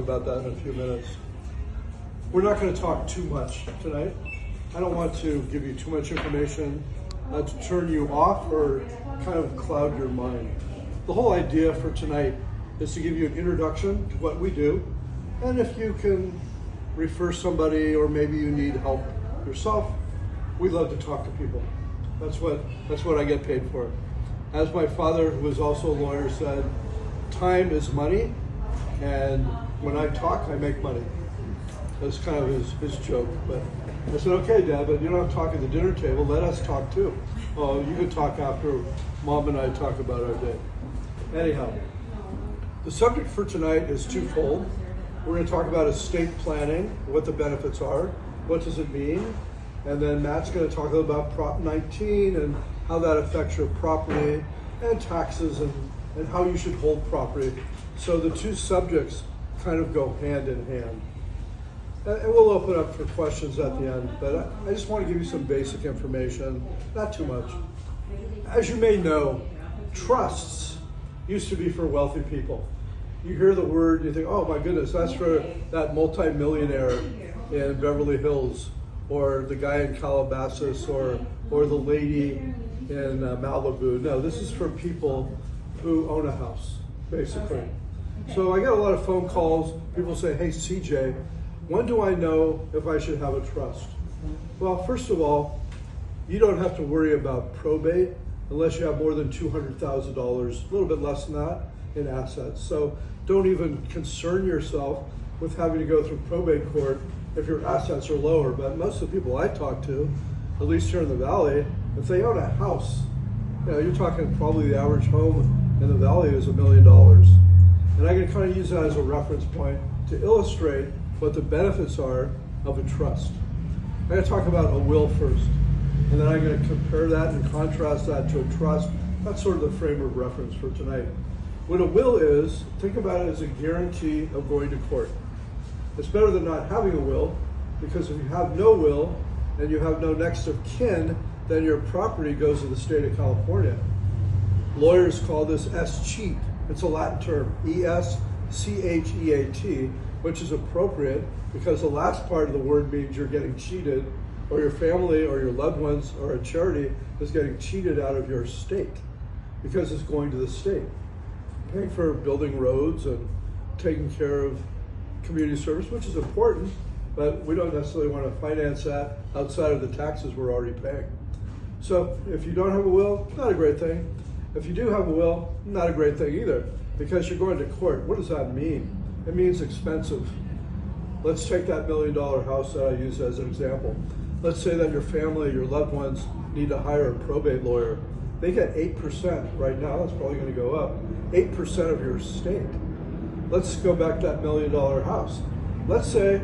about that in a few minutes. We're not going to talk too much tonight. I don't want to give you too much information to turn you off or kind of cloud your mind. The whole idea for tonight is to give you an introduction to what we do, and if you can refer somebody or maybe you need help yourself, we love to talk to people. That's what I get paid for. As my father, who was also a lawyer, said, time is money, and when I talk, I make money. That's kind of his joke. But I said, okay, Dad, but you don't have to talk at the dinner table. Let us talk too. Oh, you can talk after Mom and I talk about our day. Anyhow, the subject for tonight is twofold. We're going to talk about estate planning, what the benefits are, what does it mean, and then Matt's going to talk about Prop 19 and how that affects your property and taxes and how you should hold property. So the two subjects kind of go hand in hand. And we'll open up for questions at the end, but I just want to give you some basic information, not too much. As you may know, trusts used to be for wealthy people. You hear the word, you think, oh my goodness, that's for that multimillionaire in Beverly Hills, or the guy in Calabasas, or the lady in Malibu. No, this is for people who own a house, basically. So I get a lot of phone calls, people say, hey CJ, when do I know if I should have a trust? Well, first of all, you don't have to worry about probate unless you have more than $200,000, a little bit less than that in assets. So don't even concern yourself with having to go through probate court if your assets are lower. But most of the people I talk to, at least here in the Valley, if they own a house, you're talking probably the average home in the Valley is $1 million. And I can kind of use that as a reference point to illustrate what the benefits are of a trust. I'm going to talk about a will first, and then I'm going to compare that and contrast that to a trust. That's sort of the frame of reference for tonight. What a will is, think about it as a guarantee of going to court. It's better than not having a will, because if you have no will and you have no next of kin, then your property goes to the state of California. Lawyers call this escheat. It's a Latin term, E-S-C-H-E-A-T, which is appropriate because the last part of the word means you're getting cheated, or your family or your loved ones or a charity is getting cheated out of your estate because it's going to the state. Paying for building roads and taking care of community service, which is important, but we don't necessarily want to finance that outside of the taxes we're already paying. So if you don't have a will, not a great thing. If you do have a will, not a great thing either, because you're going to court. What does that mean? It means expensive. Let's take that $1 million house that I used as an example. Let's say that your family, your loved ones need to hire a probate lawyer. They get 8% right now, that's probably going to go up, 8% of your estate. Let's go back to that $1 million house. Let's say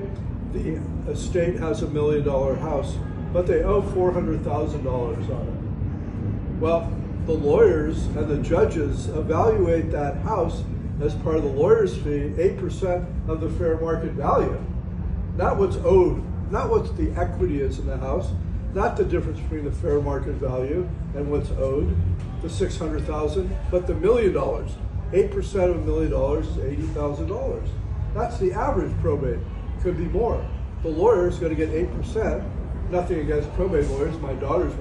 the estate has a $1 million house, but they owe $400,000 on it. Well, the lawyers and the judges evaluate that house as part of the lawyer's fee, 8% of the fair market value. Not what's owed, not what the equity is in the house, not the difference between the fair market value and what's owed, the $600,000, but the $1 million. 8% of $1 million is $80,000. That's the average probate. Could be more. The lawyer's going to get 8%. Nothing against probate lawyers. My daughter's